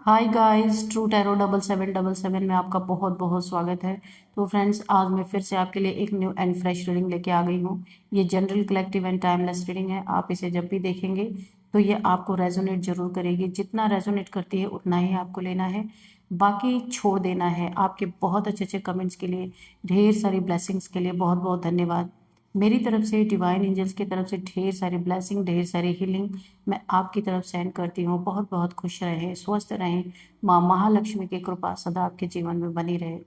Hi guys, true tarot 7777 में आपका बहुत बहुत स्वागत है। तो फ्रेंड्स, आज मैं फिर से आपके लिए एक न्यू एंड फ्रेश रीडिंग लेके आ गई हूँ। ये general collective and timeless reading है। आप इसे जब भी देखेंगे तो ये आपको रेजोनेट जरूर करेगी। जितना रेजोनेट करती है उतना ही आपको लेना है, बाकी छोड़ देना है। आपके बहुत अच्छे अच्छे कमेंट्स के लिए, ढेर सारी ब्लेसिंग्स के लिए बहुत बहुत धन्यवाद। मेरी तरफ से, डिवाइन एंजल्स की तरफ से ढेर सारी ब्लेसिंग, ढेर सारी हीलिंग मैं आपकी तरफ सेंड करती हूँ। बहुत बहुत खुश रहें, स्वस्थ रहें। माँ महालक्ष्मी की कृपा सदा आपके जीवन में बनी रहे,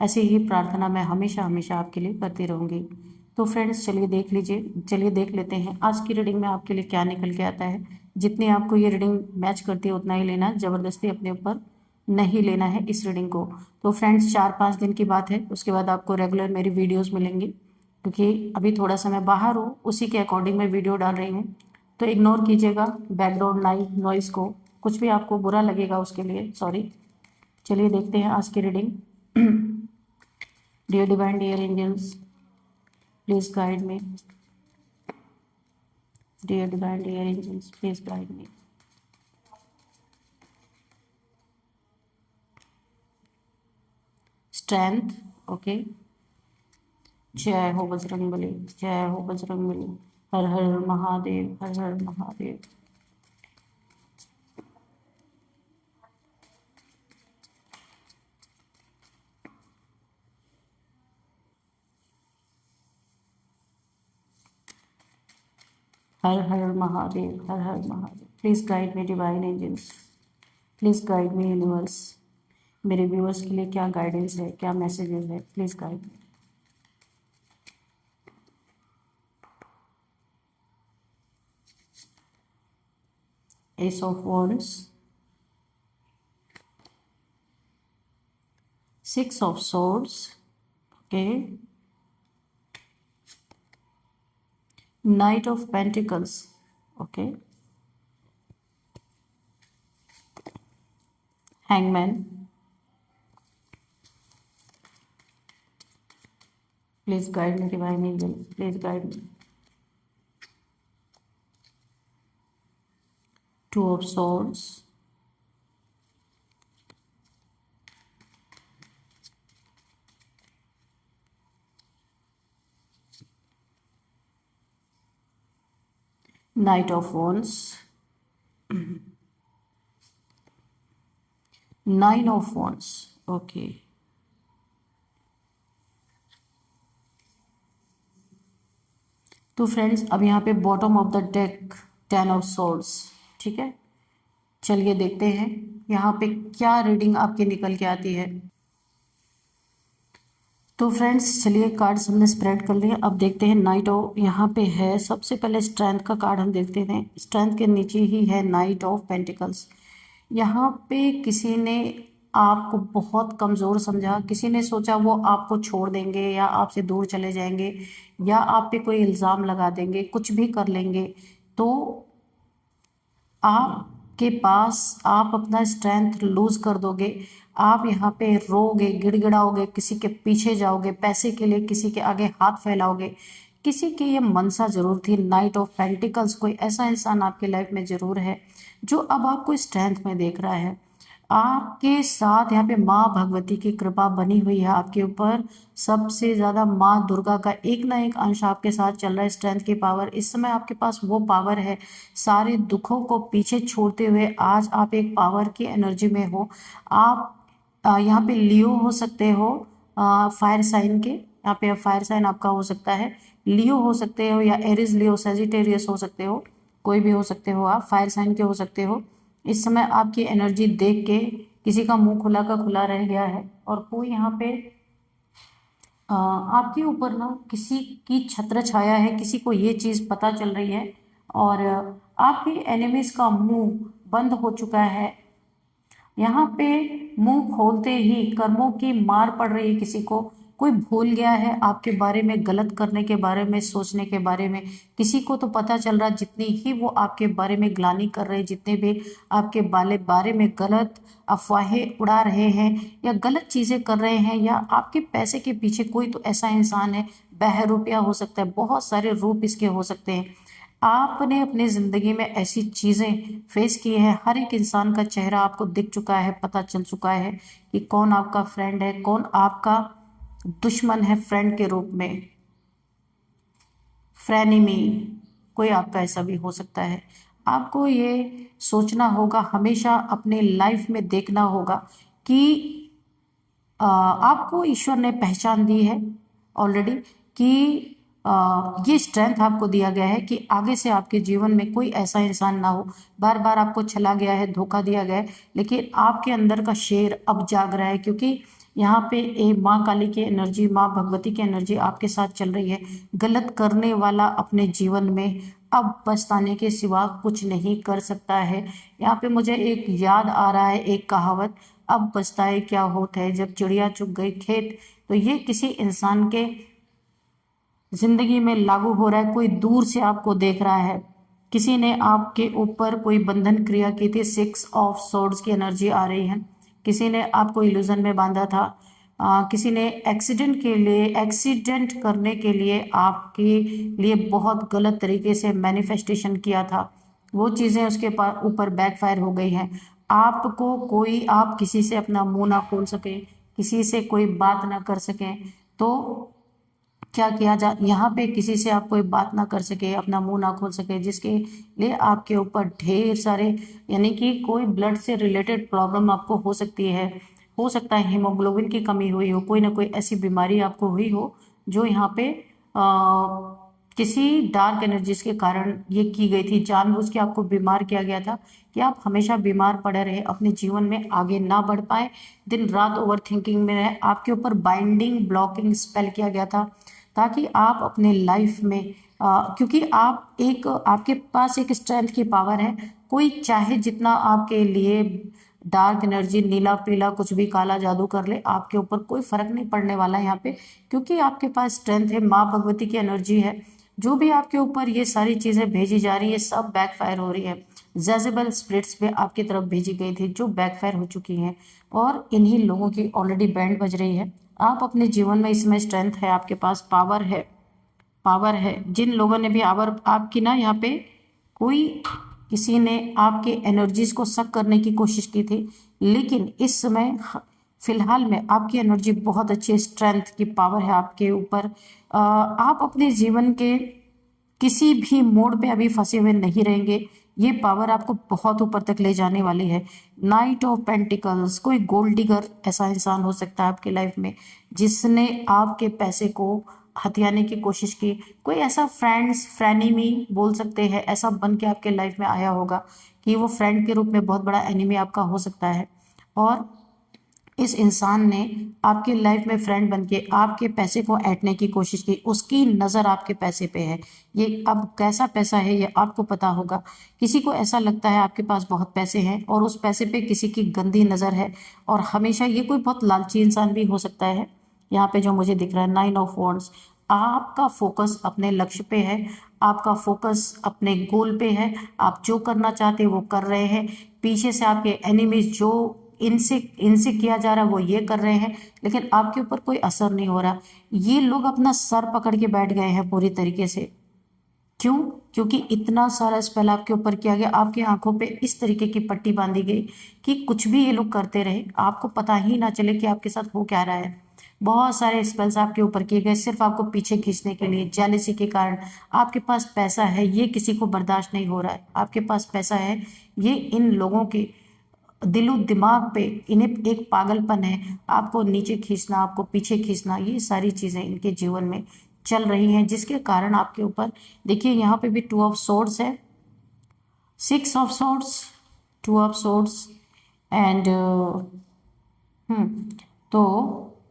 ऐसी ही प्रार्थना मैं हमेशा हमेशा आपके लिए करती रहूँगी। तो फ्रेंड्स, चलिए देख लीजिए, चलिए देख लेते हैं आज की रीडिंग में आपके लिए क्या निकल के आता है। जितनी आपको ये रीडिंग मैच करती है उतना ही लेना, ज़बरदस्ती अपने ऊपर नहीं लेना है इस रीडिंग को। तो फ्रेंड्स, 4-5 दिन की बात है, उसके बाद आपको रेगुलर मेरी वीडियोज़ मिलेंगी, क्योंकि अभी थोड़ा सा मैं बाहर हूँ, उसी के अकॉर्डिंग मैं वीडियो डाल रही हूँ। तो इग्नोर कीजिएगा बैकग्राउंड नॉइज़ को, कुछ भी आपको बुरा लगेगा उसके लिए सॉरी। चलिए देखते हैं आज की reading. Dear divine, dear angels, please guide me. Dear divine, dear angels, please guide me. Strength, okay. जय हो बजरंगबली, जय हो बजरंगबली। हर हर महादेव, हर हर महादेव। हर हर महादेव, हर हर Mahadev. Please guide me divine angels, please guide me universe. मेरे व्यूअर्स के लिए क्या गाइडेंस है, क्या मैसेजेस है, please guide me. Ace of wands, 6 of swords, okay. Knight of Pentacles, okay. Hangman, please guide me divine angels, please guide me. Two of Swords, Knight of Wands, 9 of Wands, okay. तो friends, अब यहाँ पे bottom of the deck 10 of swords, ठीक है। चलिए देखते हैं यहाँ पे क्या रीडिंग आपकी निकल के आती है। तो फ्रेंड्स, चलिए कार्ड्स हमने स्प्रेड कर लिए। अब देखते हैं नाइट ऑफ, यहाँ पे है सबसे पहले स्ट्रेंथ का कार्ड हम देखते हैं। स्ट्रेंथ के नीचे ही है नाइट ऑफ पेंटिकल्स। यहाँ पे किसी ने आपको बहुत कमज़ोर समझा, किसी ने सोचा वो आपको छोड़ देंगे या आपसे दूर चले जाएंगे या आप पे कोई इल्ज़ाम लगा देंगे, कुछ भी कर लेंगे। तो आपके पास आप अपना स्ट्रेंथ लूज कर दोगे। आप यहाँ पे रोगे, गिड़गिड़ाओगे, किसी के पीछे जाओगे, पैसे के लिए किसी के आगे हाथ फैलाओगे। किसी की ये मनसा जरूर थी, नाइट ऑफ पेंटिकल्स। कोई ऐसा इंसान आपके लाइफ में जरूर है जो अब आपको स्ट्रेंथ में देख रहा है। आपके साथ यहाँ पे माँ भगवती की कृपा बनी हुई है आपके ऊपर। सबसे ज़्यादा माँ दुर्गा का एक ना एक अंश आपके साथ चल रहा है। स्ट्रेंथ की पावर, इस समय आपके पास वो पावर है। सारे दुखों को पीछे छोड़ते हुए आज आप एक पावर की एनर्जी में हो। आप यहाँ पे लियो हो सकते हो, फायर साइन के, यहाँ पे फायर साइन आपका हो सकता है। लियो हो सकते हो या एरिस लियो सेजिटेरियस हो सकते हो, कोई भी हो सकते हो, आप फायर साइन के हो सकते हो। इस समय आपकी एनर्जी देख के किसी का मुंह खुला का खुला रह गया है और कोई यहाँ पे आपके ऊपर ना किसी की छत्र छाया है, किसी को ये चीज़ पता चल रही है और आपके एनिमीज का मुंह बंद हो चुका है। यहाँ पे मुंह खोलते ही कर्मों की मार पड़ रही है किसी को। कोई भूल गया है आपके बारे में, गलत करने के बारे में, सोचने के बारे में। किसी को तो पता चल रहा, जितनी ही वो आपके बारे में ग्लानि कर रहे हैं, जितने भी आपके बारे में गलत अफवाहें उड़ा रहे हैं या गलत चीज़ें कर रहे हैं, या आपके पैसे के पीछे कोई तो ऐसा इंसान है, बहरूपिया हो सकता है, बहुत सारे रूप इसके हो सकते हैं। आपने अपनी ज़िंदगी में ऐसी चीज़ें फेस की हैं, हर एक इंसान का चेहरा आपको दिख चुका है, पता चल चुका है कि कौन आपका फ्रेंड है, कौन आपका दुश्मन है फ्रेंड के रूप में, फ्रेनिमी, कोई आपका ऐसा भी हो सकता है। आपको ये सोचना होगा, हमेशा अपने लाइफ में देखना होगा कि आपको ईश्वर ने पहचान दी है ऑलरेडी, कि ये स्ट्रेंथ आपको दिया गया है कि आगे से आपके जीवन में कोई ऐसा इंसान ना हो। बार बार आपको छला गया है, धोखा दिया गया है, लेकिन आपके अंदर का शेर अब जाग रहा है, क्योंकि यहाँ पे एक माँ काली की एनर्जी, माँ भगवती की एनर्जी आपके साथ चल रही है। गलत करने वाला अपने जीवन में अब पछताने के सिवा कुछ नहीं कर सकता है। यहाँ पे मुझे एक याद आ रहा है, एक कहावत, अब पछताए क्या होत है जब चिड़िया चुग गई खेत। तो ये किसी इंसान के जिंदगी में लागू हो रहा है। कोई दूर से आपको देख रहा है, किसी ने आपके ऊपर कोई बंधन क्रिया की थी, 6 ऑफ सोर्ड्स की एनर्जी आ रही है। किसी ने आपको इल्यूजन में बांधा था, किसी ने एक्सीडेंट करने के लिए आपके लिए बहुत गलत तरीके से मैनिफेस्टेशन किया था। वो चीज़ें उसके ऊपर बैकफायर हो गई हैं। आपको कोई, आप किसी से अपना मुंह ना खोल सके, किसी से कोई बात ना कर सकें, तो क्या किया जा, यहाँ पे किसी से आप कोई बात ना कर सके, अपना मुंह ना खोल सके, जिसके लिए आपके ऊपर ढेर सारे, यानी कि कोई ब्लड से रिलेटेड प्रॉब्लम आपको हो सकती है। हो सकता है हीमोग्लोबिन की कमी हुई हो, कोई ना कोई ऐसी बीमारी आपको हुई हो जो यहाँ पे किसी डार्क एनर्जीज के कारण ये की गई थी। जानबूझ के आपको बीमार किया गया था कि आप हमेशा बीमार पड़े रहे, अपने जीवन में आगे ना बढ़ पाए, दिन रात ओवर थिंकिंग में रहे। आपके ऊपर बाइंडिंग ब्लॉकिंग स्पेल किया गया था ताकि आप अपने लाइफ में क्योंकि आप एक, आपके पास एक स्ट्रेंथ की पावर है। कोई चाहे जितना आपके लिए डार्क एनर्जी, नीला पीला कुछ भी काला जादू कर ले, आपके ऊपर कोई फर्क नहीं पड़ने वाला है यहाँ पे, क्योंकि आपके पास स्ट्रेंथ है, माँ भगवती की एनर्जी है। जो भी आपके ऊपर ये सारी चीज़ें भेजी जा रही है, सब बैकफायर हो रही है। जेजेबल स्पिरिट्स पे आपकी तरफ भेजी गई थी जो बैकफायर हो चुकी हैं, और इन्हीं लोगों की ऑलरेडी बैंड बज रही है। आप अपने जीवन में, इसमें स्ट्रेंथ है, आपके पास पावर है, पावर है। जिन लोगों ने भी आपकी ना, यहाँ पे कोई, किसी ने आपके एनर्जीज को सक करने की कोशिश की थी, लेकिन इस समय फिलहाल में आपकी एनर्जी बहुत अच्छी, स्ट्रेंथ की पावर है आपके ऊपर। आप अपने जीवन के किसी भी मोड़ पे अभी फंसे हुए नहीं रहेंगे। ये पावर आपको बहुत ऊपर तक ले जाने वाली है। नाइट ऑफ पेंटिकल्स, कोई गोल्ड डिगर ऐसा इंसान हो सकता है आपकी लाइफ में जिसने आपके पैसे को हथियाने की कोशिश की। कोई ऐसा फ्रेनिमी बोल सकते हैं, ऐसा बन के आपके लाइफ में आया होगा कि वो फ्रेंड के रूप में बहुत बड़ा एनिमी आपका हो सकता है, और इस इंसान ने आपके लाइफ में फ्रेंड बन के आपके पैसे को ऐंठने की कोशिश की। उसकी नज़र आपके पैसे पे है। ये अब कैसा पैसा है ये आपको पता होगा। किसी को ऐसा लगता है आपके पास बहुत पैसे हैं और उस पैसे पे किसी की गंदी नज़र है, और हमेशा ये कोई बहुत लालची इंसान भी हो सकता है। यहाँ पे जो मुझे दिख रहा है 9 ऑफ वॉन्ड्स, आपका फोकस अपने लक्ष्य पे है, आपका फोकस अपने गोल पे है। आप जो करना चाहते हैं वो कर रहे हैं। पीछे से आपके एनिमीज जो इनसे इनसे किया जा रहा है वो ये कर रहे हैं, लेकिन आपके ऊपर कोई असर नहीं हो रहा। ये लोग अपना सर पकड़ के बैठ गए हैं पूरी तरीके से। क्यों? क्योंकि इतना सारा स्पेल आपके ऊपर किया गया, आपकी आंखों पे इस तरीके की पट्टी बांधी गई कि कुछ भी ये लोग करते रहे, आपको पता ही ना चले कि आपके साथ हो क्या रहा है। बहुत सारे स्पेल्स आपके ऊपर किए गए सिर्फ आपको पीछे खींचने के लिए, जेलेसी के कारण। आपके पास पैसा है, ये किसी को बर्दाश्त नहीं हो रहा है। आपके पास पैसा है, ये इन लोगों के दिलो दिमाग पे, इन्हें एक पागलपन है, आपको नीचे खींचना, आपको पीछे खींचना, ये सारी चीज़ें इनके जीवन में चल रही हैं, जिसके कारण आपके ऊपर देखिए यहाँ पे भी 2 ऑफ सोर्ड्स है, 6 of swords, 2 of swords and तो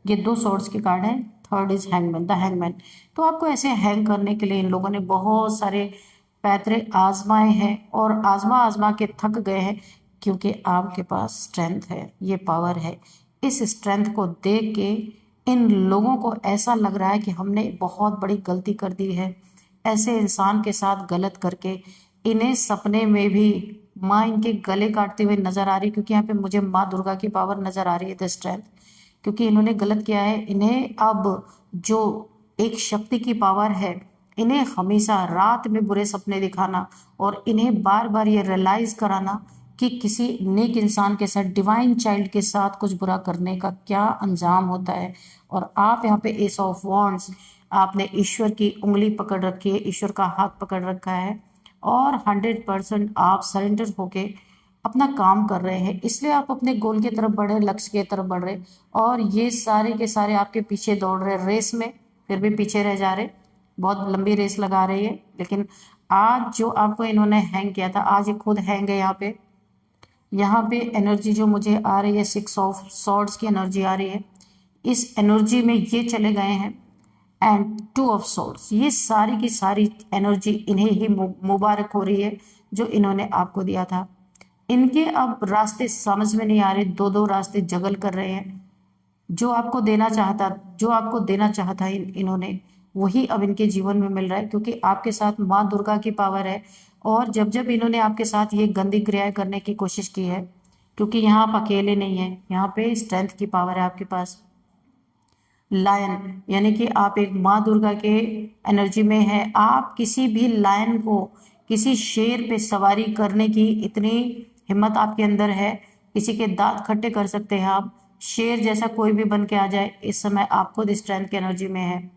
ये 2 सोर्ड्स के कार्ड है। Third is hangman, the hangman. तो आपको ऐसे हैंग करने के लिए इन लोगों ने बहुत सारे पैतरे आजमाए हैं और आजमा आजमा के थक गए हैं, क्योंकि आपके पास स्ट्रेंथ है, ये पावर है। इस स्ट्रेंथ को देख के इन लोगों को ऐसा लग रहा है कि हमने बहुत बड़ी गलती कर दी है, ऐसे इंसान के साथ गलत करके। इन्हें सपने में भी माँ इनके गले काटते हुए नजर आ रही, क्योंकि यहाँ पे मुझे माँ दुर्गा की पावर नजर आ रही है, द स्ट्रेंथ। क्योंकि इन्होंने गलत किया है। इन्हें अब जो एक शक्ति की पावर है, इन्हें हमेशा रात में बुरे सपने दिखाना और इन्हें बार बार ये रियलाइज कराना कि किसी नेक इंसान के साथ, डिवाइन चाइल्ड के साथ कुछ बुरा करने का क्या अंजाम होता है। और आप यहाँ पे एस ऑफ वॉन्ड्स, आपने ईश्वर की उंगली पकड़ रखी है, ईश्वर का हाथ पकड़ रखा है और 100% आप सरेंडर होके अपना काम कर रहे हैं। इसलिए आप अपने गोल की तरफ बढ़ रहे, लक्ष्य की तरफ बढ़ रहे। और ये सारे के सारे आपके पीछे दौड़ रहे रेस में, फिर भी पीछे रह जा रहे। बहुत लंबी रेस लगा रही है, लेकिन आज जो आपको इन्होंने हैंग किया था, आज ये खुद हैंग है। यहाँ पे एनर्जी जो मुझे आ रही है, 6 ऑफ सॉर्ड्स की एनर्जी आ रही है। इस एनर्जी में ये चले गए हैं एंड 2 ऑफ सॉर्ड्स, ये सारी की सारी एनर्जी इन्हें ही मुबारक हो रही है जो इन्होंने आपको दिया था। इनके अब रास्ते समझ में नहीं आ रहे, दो दो रास्ते जगल कर रहे हैं। जो आपको देना चाहता इन्होंने, वही अब इनके जीवन में मिल रहा है, क्योंकि आपके साथ माँ दुर्गा की पावर है। और जब जब इन्होंने आपके साथ ये गंदी क्रियाएं करने की कोशिश की है, क्योंकि यहाँ आप अकेले नहीं हैं, यहाँ पे स्ट्रेंथ की पावर है आपके पास। लायन, यानी कि आप एक माँ दुर्गा के एनर्जी में है। आप किसी भी लायन को, किसी शेर पे सवारी करने की इतनी हिम्मत आपके अंदर है। किसी के दांत खट्टे कर सकते हैं आप। शेर जैसा कोई भी बन के आ जाए, इस समय आप खुद स्ट्रेंथ की एनर्जी में है।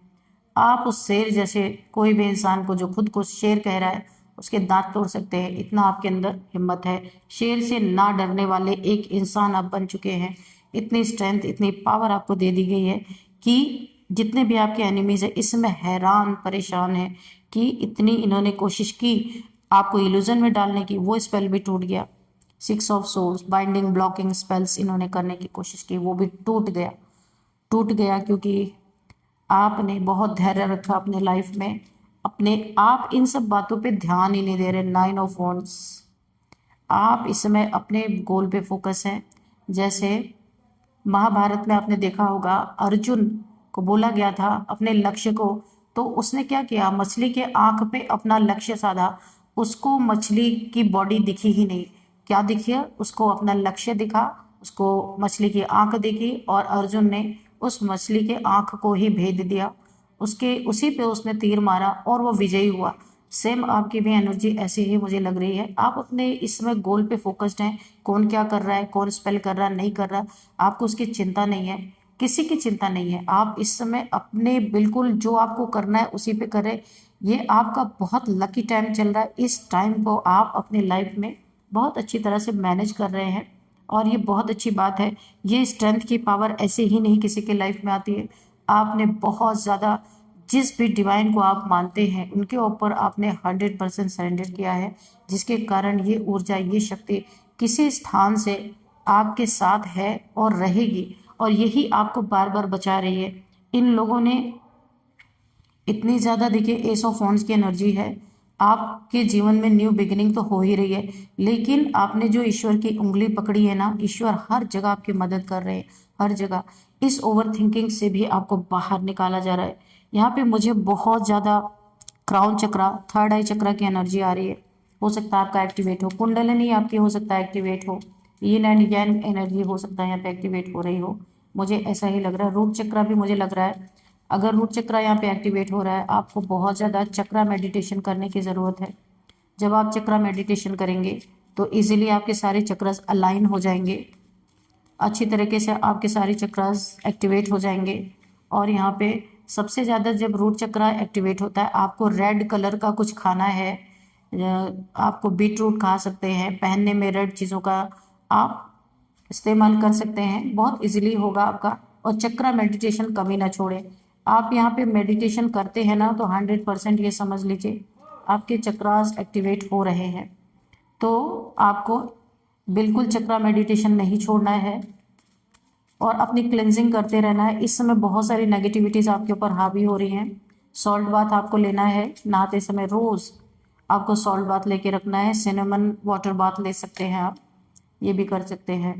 आप उस शेर जैसे कोई भी इंसान को जो खुद को शेर कह रहा है, उसके दांत तोड़ सकते हैं, इतना आपके अंदर हिम्मत है। शेर से ना डरने वाले एक इंसान आप बन चुके हैं। इतनी स्ट्रेंथ, इतनी पावर आपको दे दी गई है कि जितने भी आपके एनिमीज है इस समय हैरान परेशान है कि इतनी इन्होंने कोशिश की आपको इल्यूजन में डालने की, वो स्पेल भी टूट गया। 6 of swords, binding blocking spells इन्होंने करने की कोशिश की, वो भी टूट गया क्योंकि आपने बहुत धैर्य रखा अपने लाइफ में। अपने आप इन सब बातों पे ध्यान ही नहीं दे रहे। 9 ऑफ वॉन्ड्स, आप इस समय अपने गोल पे फोकस हैं। जैसे महाभारत में आपने देखा होगा, अर्जुन को बोला गया था अपने लक्ष्य को, तो उसने क्या किया, मछली के आंख पे अपना लक्ष्य साधा। उसको मछली की बॉडी दिखी ही नहीं, क्या दिखी, उसको अपना लक्ष्य दिखा, उसको मछली की आंख दिखी और अर्जुन ने उस मछली के आंख को ही भेद दिया। उसके उसी पे उसने तीर मारा और वो विजयी हुआ। सेम आपकी भी एनर्जी ऐसी ही मुझे लग रही है। आप अपने इस समय गोल पे फोकस्ड हैं। कौन क्या कर रहा है, कौन स्पेल कर रहा है, नहीं कर रहा, आपको उसकी चिंता नहीं है, किसी की चिंता नहीं है। आप इस समय अपने बिल्कुल जो आपको करना है उसी पे करें। ये आपका बहुत लकी टाइम चल रहा है। इस टाइम को आप अपनी लाइफ में बहुत अच्छी तरह से मैनेज कर रहे हैं और ये बहुत अच्छी बात है। ये स्ट्रेंथ की पावर ऐसे ही नहीं किसी के लाइफ में आती है। आपने बहुत ज़्यादा, जिस भी डिवाइन को आप मानते हैं उनके ऊपर आपने 100% सरेंडर किया है, जिसके कारण ये ऊर्जा, ये शक्ति किसी स्थान से आपके साथ है और रहेगी, और यही आपको बार बार बचा रही है। इन लोगों ने इतनी ज़्यादा, देखिए एस ऑफ वॉन्ड्स की एनर्जी है। आपके जीवन में न्यू बिगिनिंग तो हो ही रही है, लेकिन आपने जो ईश्वर की उंगली पकड़ी है ना, ईश्वर हर जगह आपकी मदद कर रहे हैं, हर जगह। इस ओवर थिंकिंग से भी आपको बाहर निकाला जा रहा है। यहाँ पे मुझे बहुत ज़्यादा क्राउन चक्रा, थर्ड आई चक्रा की एनर्जी आ रही है। हो सकता है आपका एक्टिवेट हो, कुंडलिनी आपकी हो सकता है एक्टिवेट हो, यिन एंड yang एनर्जी हो सकता है यहाँ पे एक्टिवेट हो रही हो, मुझे ऐसा ही लग रहा है। रूट चक्रा भी मुझे लग रहा है। अगर रूट चक्रा यहाँ पे एक्टिवेट हो रहा है, आपको बहुत ज़्यादा चक्रा मेडिटेशन करने की ज़रूरत है। जब आप चक्रा मेडिटेशन करेंगे तो इजीली आपके सारे चक्रास अलाइन हो जाएंगे, अच्छी तरीके से आपके सारे चक्रास एक्टिवेट हो जाएंगे। और यहाँ पे सबसे ज़्यादा जब रूट चक्रा एक्टिवेट होता है, आपको रेड कलर का कुछ खाना है। आपको बीट रूट खा सकते हैं, पहनने में रेड चीज़ों का आप इस्तेमाल कर सकते हैं, बहुत इजीली होगा आपका। और चक्रा मेडिटेशन कभी ना छोड़ें। आप यहाँ पे मेडिटेशन करते हैं ना, तो 100% ये समझ लीजिए आपके चक्रास एक्टिवेट हो रहे हैं। तो आपको बिल्कुल चक्रा मेडिटेशन नहीं छोड़ना है और अपनी क्लेंजिंग करते रहना है। इस समय बहुत सारी नेगेटिविटीज़ आपके ऊपर हावी हो रही हैं। सॉल्ट बाथ आपको लेना है, नहाते समय रोज़ आपको सॉल्ट बाथ लेके रखना है। सिनेमन वाटर बाथ ले सकते हैं आप, ये भी कर सकते हैं।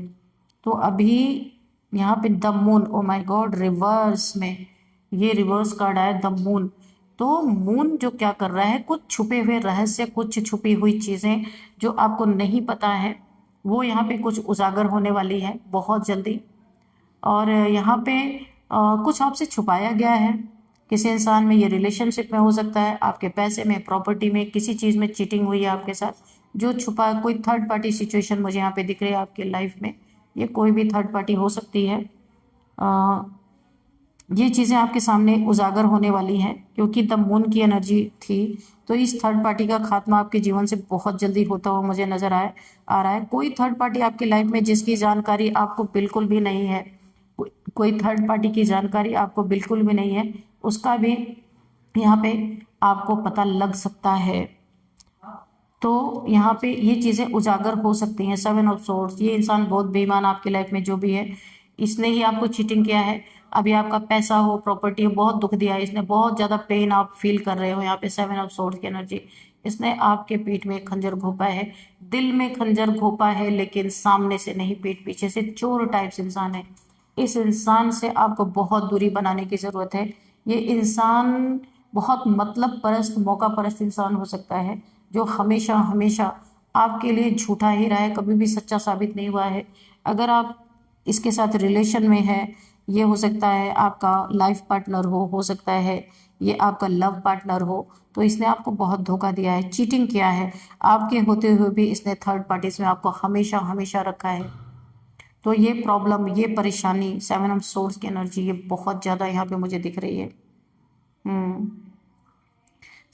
तो अभी यहाँ पे the moon, oh my God, reverse में ये रिवर्स कार्ड आया द मून। तो मून जो क्या कर रहा है, कुछ छुपे हुए रहस्य, कुछ छुपी हुई चीज़ें जो आपको नहीं पता है वो यहाँ पे कुछ उजागर होने वाली है बहुत जल्दी। और यहाँ पे कुछ आपसे छुपाया गया है किसी इंसान में, ये रिलेशनशिप में हो सकता है, आपके पैसे में, प्रॉपर्टी में, किसी चीज़ में चीटिंग हुई है आपके साथ, जो छुपा कोई थर्ड पार्टी सिचुएशन मुझे यहाँ पे दिख रही है आपकी लाइफ में। ये कोई भी थर्ड पार्टी हो सकती है। अ, ये चीज़ें आपके सामने उजागर होने वाली हैं क्योंकि द मून की एनर्जी थी। तो इस थर्ड पार्टी का खात्मा आपके जीवन से बहुत जल्दी होता हुआ मुझे नजर आ रहा है। कोई थर्ड पार्टी आपकी लाइफ में जिसकी जानकारी आपको बिल्कुल भी नहीं है, कोई थर्ड पार्टी की जानकारी आपको बिल्कुल भी नहीं है, उसका भी यहाँ पे आपको पता लग सकता है। तो यहाँ पे ये चीज़ें उजागर हो सकती हैं। सेवन ऑफ सोर्ड्स, ये इंसान बहुत बेईमान आपकी लाइफ में जो भी है, इसने ही आपको चीटिंग किया है। अभी आपका पैसा हो, प्रॉपर्टी हो, बहुत दुख दिया है इसने, बहुत ज़्यादा पेन आप फील कर रहे हो। यहाँ पे सेवन ऑफ सोर्ड्स की एनर्जी, इसने आपके पीठ में खंजर घोंपा है, दिल में खंजर घोंपा है, लेकिन सामने से नहीं, पीठ पीछे से। चोर टाइप्स इंसान है। इस इंसान से आपको बहुत दूरी बनाने की ज़रूरत है। ये इंसान बहुत मतलब परस्त, मौका परस्त इंसान हो सकता है जो हमेशा हमेशा आपके लिए झूठा ही रहा है, कभी भी सच्चा साबित नहीं हुआ है। अगर आप इसके साथ रिलेशन में है, ये हो सकता है आपका लाइफ पार्टनर हो सकता है ये आपका लव पार्टनर हो, तो इसने आपको बहुत धोखा दिया है, चीटिंग किया है। आपके होते हुए भी इसने थर्ड पार्टीज में आपको हमेशा हमेशा रखा है। तो ये प्रॉब्लम, ये परेशानी, सेवन ऑफ सोर्स की एनर्जी, ये बहुत ज़्यादा यहाँ पे मुझे दिख रही है।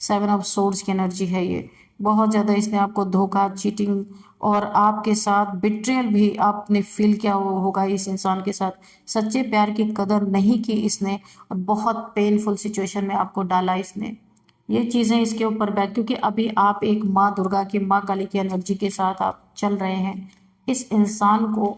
सेवन ऑफ सोर्ड्स की एनर्जी है ये। बहुत ज़्यादा इसने आपको धोखा, चीटिंग और आपके साथ बिट्रेयल भी आपने फील किया होगा इस इंसान के साथ। सच्चे प्यार की कदर नहीं की इसने और बहुत पेनफुल सिचुएशन में आपको डाला इसने। ये चीज़ें इसके ऊपर बैठ, क्योंकि अभी आप एक माँ दुर्गा की, माँ काली की एनर्जी के साथ आप चल रहे हैं। इस इंसान को,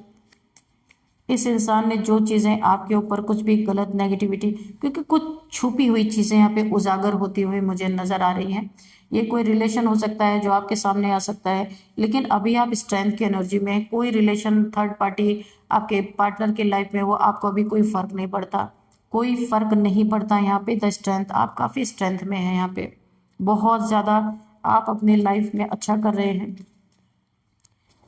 इस इंसान ने जो चीज़ें आपके ऊपर कुछ भी गलत नेगेटिविटी, क्योंकि कुछ छुपी हुई चीज़ें यहाँ पे उजागर होती हुई मुझे नज़र आ रही हैं। ये कोई रिलेशन हो सकता है जो आपके सामने आ सकता है, लेकिन अभी आप स्ट्रेंथ की एनर्जी में हैं। कोई रिलेशन, थर्ड पार्टी आपके पार्टनर के लाइफ में, वो आपको अभी कोई फ़र्क नहीं पड़ता, कोई फ़र्क नहीं पड़ता। यहाँ पे द स्ट्रेंथ, आप काफ़ी स्ट्रेंथ में हैं यहाँ पे, बहुत ज़्यादा आप अपने लाइफ में अच्छा कर रहे हैं।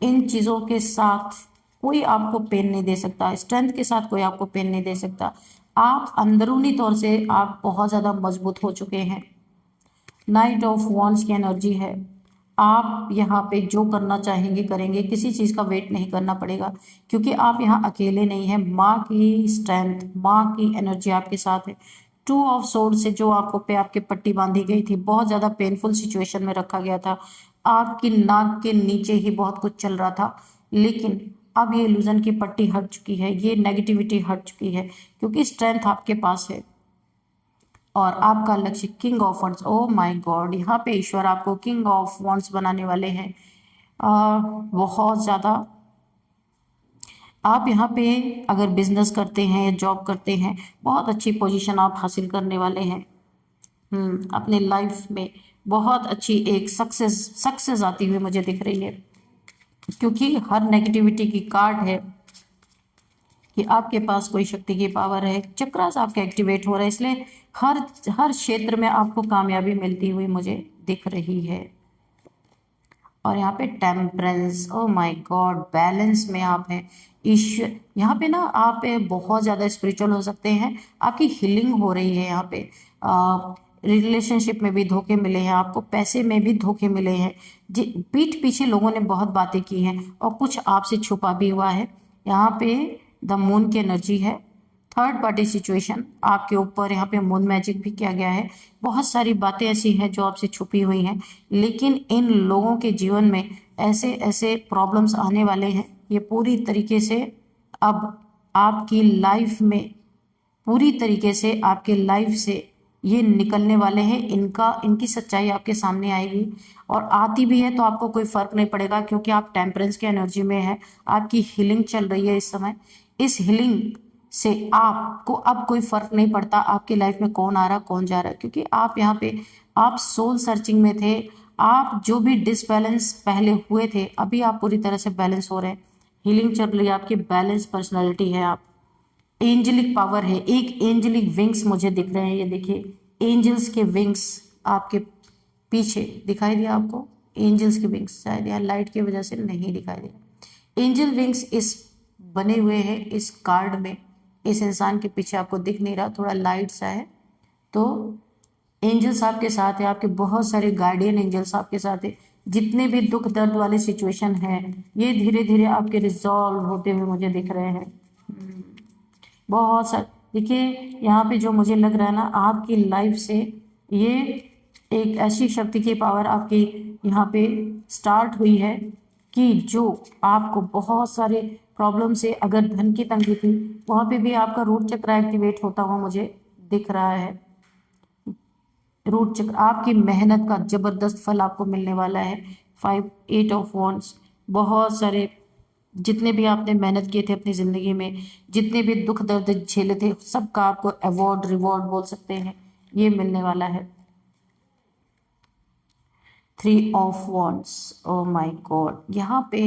इन चीज़ों के साथ कोई आपको पेन नहीं दे सकता, स्ट्रेंथ के साथ कोई आपको पेन नहीं दे सकता। आप अंदरूनी तौर से आप बहुत ज़्यादा मजबूत हो चुके हैं। नाइट ऑफ वॉन्ड्स की एनर्जी है। आप यहाँ पे जो करना चाहेंगे करेंगे, किसी चीज़ का वेट नहीं करना पड़ेगा, क्योंकि आप यहाँ अकेले नहीं हैं। माँ की स्ट्रेंथ, माँ की एनर्जी आपके साथ है। टू ऑफ सोर्ड से जो आपको पे आपके पट्टी बांधी गई थी, बहुत ज़्यादा पेनफुल सिचुएशन में रखा गया था, आपकी नाक के नीचे ही बहुत कुछ चल रहा था, लेकिन अब ये इल्यूजन की पट्टी हट चुकी है, ये नेगेटिविटी हट चुकी है, क्योंकि स्ट्रेंथ आपके पास है। और आपका लक्ष्य king of wands, oh my God, यहाँ पे ईश्वर आपको किंग ऑफ वॉन्ड्स बनाने वाले हैं। बहुत ज़्यादा आप यहाँ पे अगर बिजनेस करते हैं, जॉब करते हैं, बहुत अच्छी पोजीशन आप हासिल करने वाले हैं। अपने लाइफ में बहुत अच्छी एक सक्सेस आती हुई मुझे दिख रही है, क्योंकि हर नेगेटिविटी की कार्ड है कि आपके पास कोई शक्ति की पावर है, चक्रास आपके एक्टिवेट हो रहा है, इसलिए हर हर क्षेत्र में आपको कामयाबी मिलती हुई मुझे दिख रही है। और यहाँ पे temperance, oh my God, balance में आप हैं। ईश्वर यहाँ पे ना, आप बहुत ज़्यादा स्पिरिचुअल हो सकते हैं, आपकी हीलिंग हो रही है यहाँ पे। रिलेशनशिप में भी धोखे मिले हैं आपको, पैसे में भी धोखे मिले हैं, जी पीठ पीछे लोगों ने बहुत बातें की हैं और कुछ आपसे छुपा भी हुआ है। यहाँ पे द मून की एनर्जी है। थर्ड पार्टी सिचुएशन आपके ऊपर, यहाँ पे मून मैजिक भी किया गया है। बहुत सारी बातें ऐसी हैं जो आपसे छुपी हुई हैं, लेकिन इन लोगों के जीवन में ऐसे ऐसे प्रॉब्लम्स आने वाले हैं, ये पूरी तरीके से अब आपकी लाइफ में, पूरी तरीके से आपके लाइफ से ये निकलने वाले हैं। इनकी सच्चाई आपके सामने आएगी, और आती भी है तो आपको कोई फर्क नहीं पड़ेगा, क्योंकि आप टेम्परेंस की एनर्जी में है। आपकी हीलिंग चल रही है इस समय। इस हीलिंग से आपको अब कोई फर्क नहीं पड़ता आपकी लाइफ में कौन आ रहा कौन जा रहा है, क्योंकि आप यहाँ पे, आप सोल सर्चिंग में थे। आप जो भी डिसबैलेंस पहले हुए थे, अभी आप पूरी तरह से बैलेंस हो रहे हैं। हीलिंग चल रही है आपकी, बैलेंस पर्सनैलिटी है आप। एंजलिक पावर है, एक एंजलिक विंग्स मुझे दिख रहे हैं। ये देखिए एंजल्स के विंग्स आपके पीछे दिखाई दिया आपको, एंजल्स के विंग्स, शायद यहाँ लाइट की वजह से नहीं दिखाई दिया। एंजल विंग्स इस बने हुए हैं इस कार्ड में, इस इंसान के पीछे आपको दिख नहीं रहा, थोड़ा लाइट सा है। तो एंजल्स आपके साथ है, आपके बहुत सारे गार्डियन एंजल्स आपके साथ है। जितने भी दुख दर्द वाले सिचुएशन हैं ये धीरे धीरे आपके रिजॉल्व होते हुए मुझे दिख रहे हैं। बहुत सारे देखिए यहाँ पे जो मुझे लग रहा है ना, आपकी लाइफ से ये एक ऐसी शक्ति की पावर आपकी यहाँ पे स्टार्ट हुई है कि जो आपको बहुत सारे प्रॉब्लम से, अगर धन की तंगी थी वहाँ पे भी आपका रूट चक्र एक्टिवेट होता हुआ मुझे दिख रहा है। रूट चक्र, आपकी मेहनत का जबरदस्त फल आपको मिलने वाला है। 8 ऑफ वॉन्ड्स, बहुत सारे जितने भी आपने मेहनत किए थे अपनी ज़िंदगी में, जितने भी दुख दर्द झेले थे, सबका आपको अवार्ड रिवॉर्ड बोल सकते हैं ये मिलने वाला है। 3 of wands, oh my God, यहाँ पे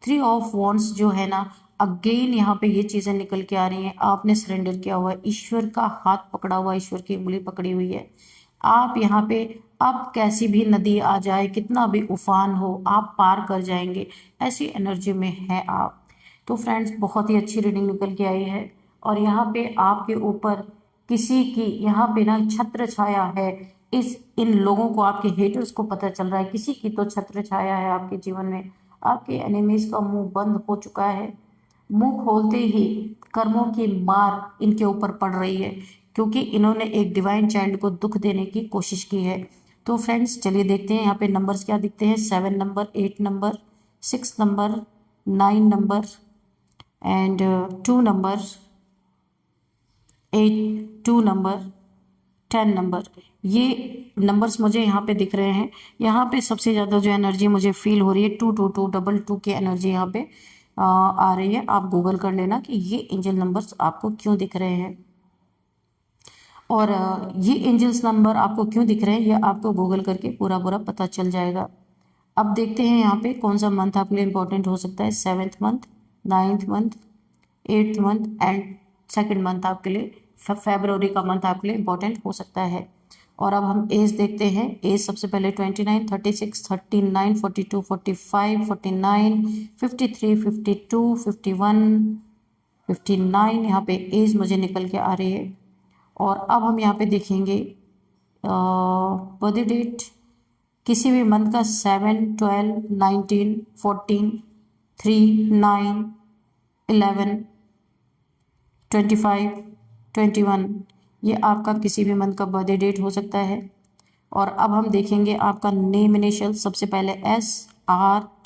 3 ऑफ वॉन्ड्स जो है ना, अगेन यहाँ पे ये चीज़ें निकल के आ रही हैं। आपने सरेंडर किया हुआ है, ईश्वर का हाथ पकड़ा हुआ, ईश्वर की उंगली पकड़ी हुई है। आप यहाँ पे, अब कैसी भी नदी आ जाए, कितना भी उफान हो, आप पार कर जाएंगे, ऐसी एनर्जी में है आप। तो फ्रेंड्स बहुत ही अच्छी रीडिंग निकल के आई है। और यहाँ पे आपके ऊपर किसी की यहाँ पे ना छत्र छाया है। इन लोगों को, आपके हेटर्स को पता चल रहा है किसी की तो छत्र छाया है आपके जीवन में। आपके एनिमीज का मुंह बंद हो चुका है, मुंह खोलते ही कर्मों की मार इनके ऊपर पड़ रही है, क्योंकि इन्होंने एक डिवाइन चाइल्ड को दुख देने की कोशिश की है। तो फ्रेंड्स चलिए देखते हैं यहाँ पे नंबर्स क्या दिखते हैं। 7 number, 8 number, 6 number, 9 number and 2 number, 2 number, 10 number, ये नंबर्स मुझे यहाँ पे दिख रहे हैं। यहाँ पे सबसे ज़्यादा जो एनर्जी मुझे फील हो रही है 222 222 की एनर्जी यहाँ पे आ रही है। आप गूगल कर लेना कि ये एंजल नंबर्स आपको क्यों दिख रहे हैं, और ये एंजल्स नंबर आपको क्यों दिख रहे हैं ये आपको गूगल करके पूरा पूरा पता चल जाएगा। अब देखते हैं यहाँ पे कौन सा मंथ आपके लिए इंपॉर्टेंट हो सकता है। 7th month, 9th month, 8th month and 2nd month आपके लिए, फरवरी का मंथ आपके लिए इंपॉर्टेंट हो सकता है। और अब हम एज देखते हैं। एज सबसे पहले 29, 36, 39, 42, 45, 49, 53, 52, 51, 59, यहाँ पे एज मुझे निकल के आ रही है। और अब हम यहाँ पे देखेंगे बर्थडे डेट, किसी भी मंथ का 7, 12, 19, 14, 3, 9, 11, 25, 21, ये आपका किसी भी मंथ का बर्थडे डेट हो सकता है। और अब हम देखेंगे आपका नेम इनिशियल, सबसे पहले SRKGHNVLP।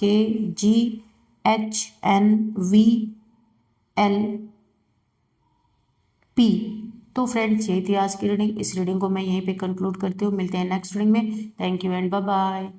तो फ्रेंड्स यही थी आज की रीडिंग। इस रीडिंग को मैं यहीं पे कंक्लूड करती हूँ। मिलते हैं नेक्स्ट रीडिंग में। Thank you and bye bye.